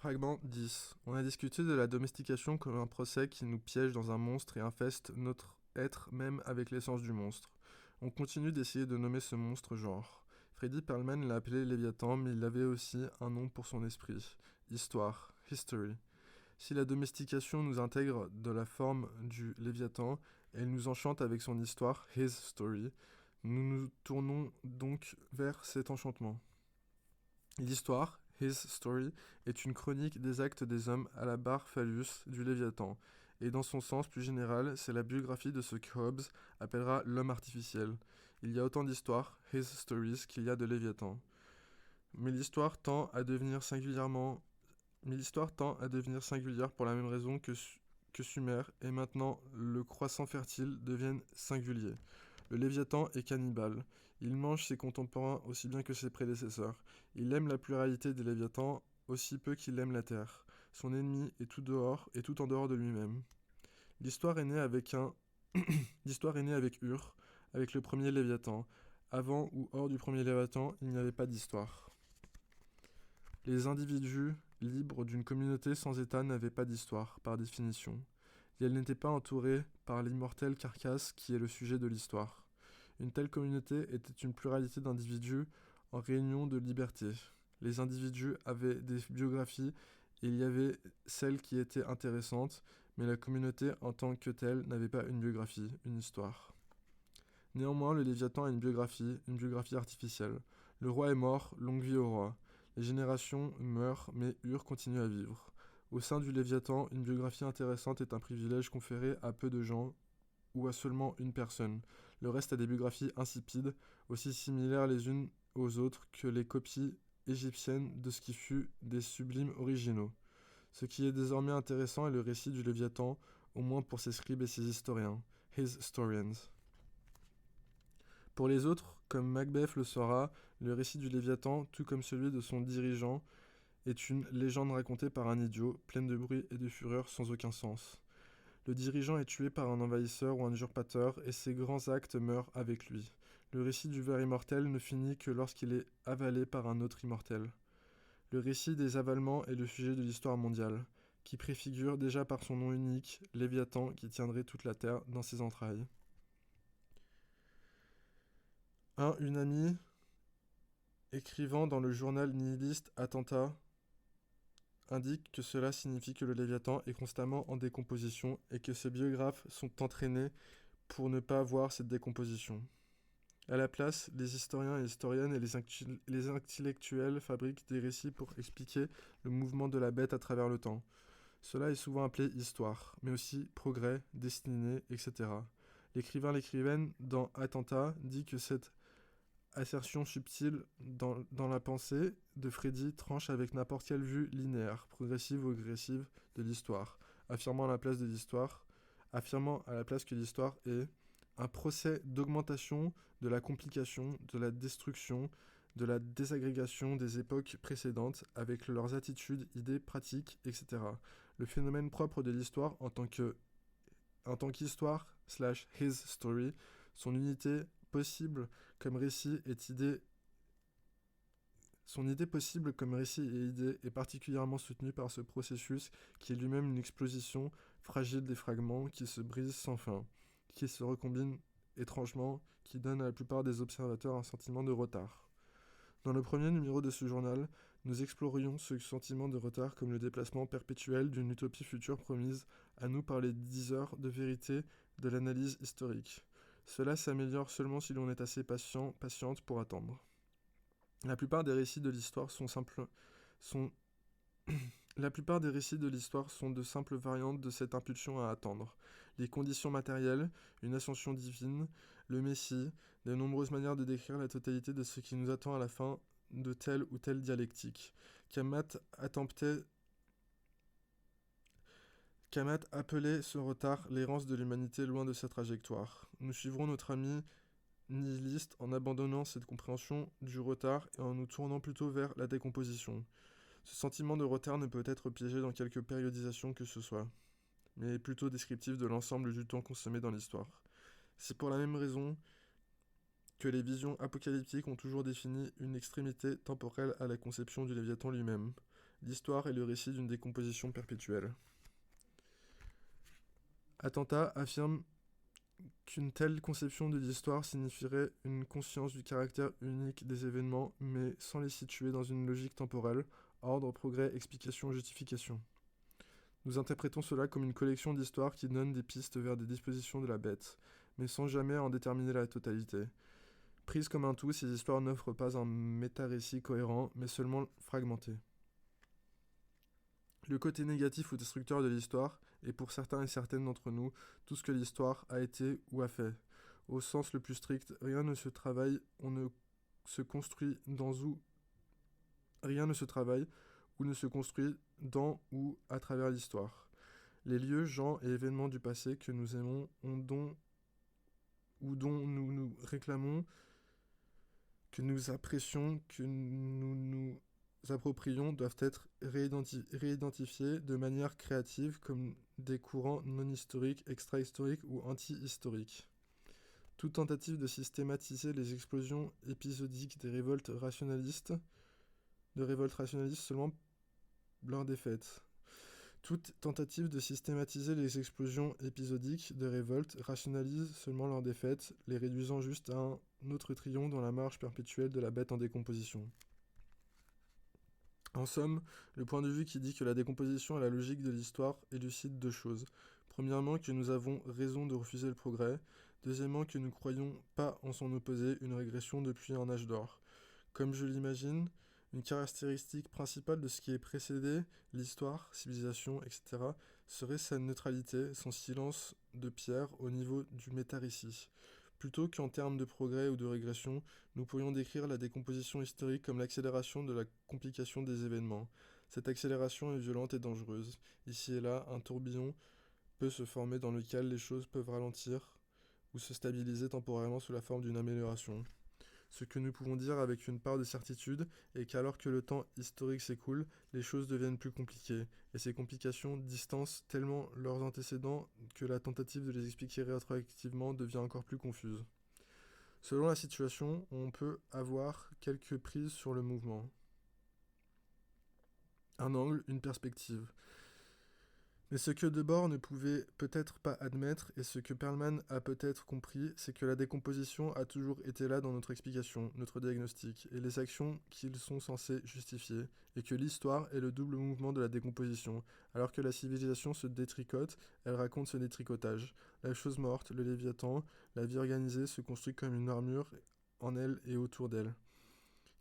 Fragment 10. On a discuté de la domestication comme un procès qui nous piège dans un monstre et infeste notre être même avec l'essence du monstre. On continue d'essayer de nommer ce monstre genre. Freddy Perlman l'a appelé Léviathan, mais il avait aussi un nom pour son esprit. Histoire, history. Si la domestication nous intègre de la forme du Léviathan, elle nous enchante avec son histoire, his story, nous nous tournons donc vers cet enchantement. L'histoire, his story, est une chronique des actes des hommes à la barre phallus du Léviathan, et dans son sens plus général, c'est la biographie de ce que Hobbes appellera l'homme artificiel. Il y a autant d'histoires, his stories, qu'il y a de Léviathan. Mais l'histoire tend à devenir singulière pour la même raison que Sumer et maintenant le croissant fertile deviennent singuliers. Le Léviathan est cannibale. Il mange ses contemporains aussi bien que ses prédécesseurs. Il aime la pluralité des Léviathans aussi peu qu'il aime la terre. Son ennemi est tout en dehors de lui-même. L'histoire est née avec Ur, avec le premier Léviathan. Avant ou hors du premier Léviathan, il n'y avait pas d'histoire. Les individus libres d'une communauté sans état n'avaient pas d'histoire, par définition. Et elle n'était pas entourée par l'immortelle carcasse qui est le sujet de l'histoire. Une telle communauté était une pluralité d'individus en réunion de liberté. Les individus avaient des biographies et il y avait celles qui étaient intéressantes, mais la communauté en tant que telle n'avait pas une biographie, une histoire. Néanmoins, le Léviathan a une biographie artificielle. Le roi est mort, longue vie au roi. Les générations meurent, mais Ur continue à vivre. Au sein du Léviathan, une biographie intéressante est un privilège conféré à peu de gens ou à seulement une personne. Le reste a des biographies insipides, aussi similaires les unes aux autres que les copies égyptiennes de ce qui fut des sublimes originaux. Ce qui est désormais intéressant est le récit du Léviathan, au moins pour ses scribes et ses historiens, his historians. Pour les autres, comme Macbeth le saura, le récit du Léviathan, tout comme celui de son dirigeant, est une légende racontée par un idiot, pleine de bruit et de fureur sans aucun sens. Le dirigeant est tué par un envahisseur ou un usurpateur et ses grands actes meurent avec lui. Le récit du ver immortel ne finit que lorsqu'il est avalé par un autre immortel. Le récit des avalements est le sujet de l'histoire mondiale, qui préfigure déjà par son nom unique Léviathan qui tiendrait toute la terre dans ses entrailles. Une amie, écrivant dans le journal nihiliste Attentat, indique que cela signifie que le Léviathan est constamment en décomposition et que ses biographes sont entraînés pour ne pas voir cette décomposition. À la place, les historiens et historiennes et les intellectuels fabriquent des récits pour expliquer le mouvement de la bête à travers le temps. Cela est souvent appelé histoire, mais aussi progrès, destinée, etc. L'écrivaine dans Attentat dit que cette assertion subtile dans la pensée de Freddy tranche avec n'importe quelle vue linéaire, progressive ou régressive de l'histoire, affirmant à la place que l'histoire est un procès d'augmentation de la complication, de la destruction, de la désagrégation des époques précédentes avec leurs attitudes, idées, pratiques, etc. Le phénomène propre de l'histoire en tant qu'histoire / his story, son unité possible comme récit son idée possible comme récit et idée est particulièrement soutenue par ce processus qui est lui-même une explosion fragile des fragments qui se brisent sans fin, qui se recombinent étrangement, qui donne à la plupart des observateurs un sentiment de retard. Dans le premier numéro de ce journal, nous explorions ce sentiment de retard comme le déplacement perpétuel d'une utopie future promise à nous par les 10 heures de vérité de l'analyse historique. Cela s'améliore seulement si l'on est assez patiente pour attendre. La plupart des récits de l'histoire La plupart des récits de l'histoire sont de simples variantes de cette impulsion à attendre. Les conditions matérielles, une ascension divine, le Messie, de nombreuses manières de décrire la totalité de ce qui nous attend à la fin de telle ou telle dialectique. Kamat appelait ce retard l'errance de l'humanité loin de sa trajectoire. Nous suivrons notre ami nihiliste en abandonnant cette compréhension du retard et en nous tournant plutôt vers la décomposition. Ce sentiment de retard ne peut être piégé dans quelque périodisation que ce soit, mais est plutôt descriptif de l'ensemble du temps consommé dans l'histoire. C'est pour la même raison que les visions apocalyptiques ont toujours défini une extrémité temporelle à la conception du Léviathan lui-même. L'histoire est le récit d'une décomposition perpétuelle. Attentat affirme qu'une telle conception de l'histoire signifierait une conscience du caractère unique des événements, mais sans les situer dans une logique temporelle, ordre, progrès, explication, justification. Nous interprétons cela comme une collection d'histoires qui donnent des pistes vers des dispositions de la bête, mais sans jamais en déterminer la totalité. Prises comme un tout, ces histoires n'offrent pas un méta-récit cohérent, mais seulement fragmenté. Le côté négatif ou destructeur de l'histoire est pour certains et certaines d'entre nous tout ce que l'histoire a été ou a fait. Au sens le plus strict, rien ne se travaille, on ne se construit dans ou rien ne se travaille ou ne se construit dans ou à travers l'histoire. Les lieux, gens et événements du passé que nous aimons ou dont nous nous réclamons, que nous apprécions, que nous nous approprions doivent être réidentifiés de manière créative comme des courants non-historiques, extra-historiques ou anti-historiques. Toute tentative de systématiser les explosions épisodiques des révoltes rationalistes seulement leur défaite. Toute tentative de systématiser les explosions épisodiques de révolte rationalise seulement leur défaite, les réduisant juste à un autre triomphe dans la marche perpétuelle de la bête en décomposition. En somme, le point de vue qui dit que la décomposition est la logique de l'histoire élucide deux choses. Premièrement, que nous avons raison de refuser le progrès. Deuxièmement, que nous croyons pas en son opposé, une régression depuis un âge d'or. Comme je l'imagine, une caractéristique principale de ce qui est précédé, l'histoire, civilisation, etc., serait sa neutralité, son silence de pierre au niveau du méta-récit. Plutôt qu'en termes de progrès ou de régression, nous pourrions décrire la décomposition historique comme l'accélération de la complication des événements. Cette accélération est violente et dangereuse. Ici et là, un tourbillon peut se former dans lequel les choses peuvent ralentir ou se stabiliser temporairement sous la forme d'une amélioration. Ce que nous pouvons dire avec une part de certitude est qu'alors que le temps historique s'écoule, les choses deviennent plus compliquées, et ces complications distancent tellement leurs antécédents que la tentative de les expliquer rétroactivement devient encore plus confuse. Selon la situation, on peut avoir quelques prises sur le mouvement. Un angle, une perspective. Mais ce que Debord ne pouvait peut-être pas admettre, et ce que Perlman a peut-être compris, c'est que la décomposition a toujours été là dans notre explication, notre diagnostic, et les actions qu'ils sont censés justifier, et que l'histoire est le double mouvement de la décomposition. Alors que la civilisation se détricote, elle raconte ce détricotage. La chose morte, le Léviathan, la vie organisée se construit comme une armure en elle et autour d'elle,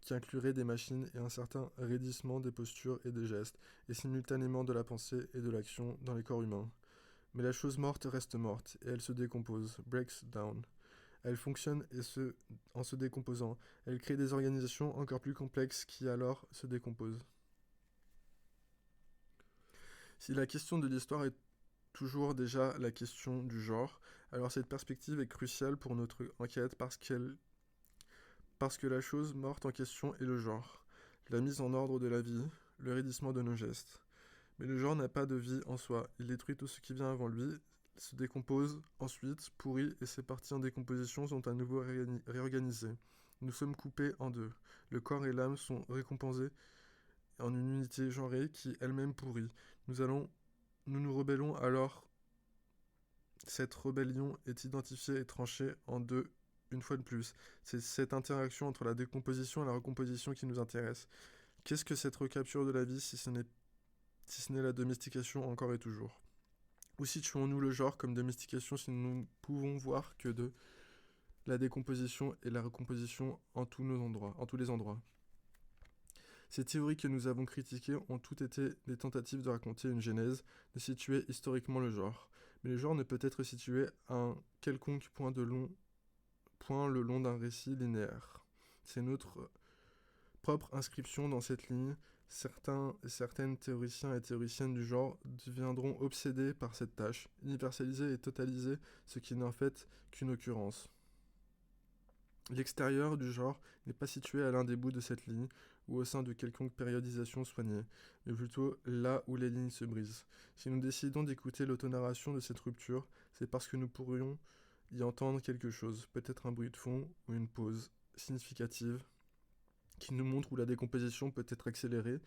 qui inclurait des machines et un certain raidissement des postures et des gestes, et simultanément de la pensée et de l'action dans les corps humains. Mais la chose morte reste morte, et elle se décompose, breaks down. Elle fonctionne en se décomposant. Elle crée des organisations encore plus complexes qui alors se décomposent. Si la question de l'histoire est toujours déjà la question du genre, alors cette perspective est cruciale pour notre enquête parce que la chose morte en question est le genre, la mise en ordre de la vie, le raidissement de nos gestes. Mais le genre n'a pas de vie en soi, il détruit tout ce qui vient avant lui, se décompose ensuite, pourrit, et ses parties en décomposition sont à nouveau réorganisées. Nous sommes coupés en deux. Le corps et l'âme sont récompensés en une unité genrée qui elle-même pourrit. Nous nous rebellons alors. Cette rébellion est identifiée et tranchée en deux une fois de plus. C'est cette interaction entre la décomposition et la recomposition qui nous intéresse. Qu'est-ce que cette recapture de la vie si ce n'est la domestication encore et toujours? Où situons-nous le genre comme domestication si nous ne pouvons voir que de la décomposition et la recomposition en tous les endroits? Ces théories que nous avons critiquées ont toutes été des tentatives de raconter une genèse, de situer historiquement le genre. Mais le genre ne peut être situé à un quelconque point le long d'un récit linéaire. C'est notre propre inscription dans cette ligne. Certaines théoriciens et théoriciennes du genre deviendront obsédés par cette tâche, universaliser et totaliser ce qui n'est en fait qu'une occurrence. L'extérieur du genre n'est pas situé à l'un des bouts de cette ligne ou au sein de quelconque périodisation soignée, mais plutôt là où les lignes se brisent. Si nous décidons d'écouter l'autonarration de cette rupture, c'est parce que nous pourrions y entendre quelque chose, peut-être un bruit de fond ou une pause significative qui nous montre où la décomposition peut être accélérée,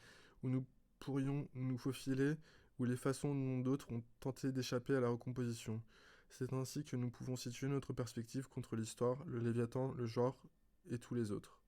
où nous pourrions nous faufiler ou les façons dont d'autres ont tenté d'échapper à la recomposition. C'est ainsi que nous pouvons situer notre perspective contre l'histoire, le Léviathan, le genre et tous les autres.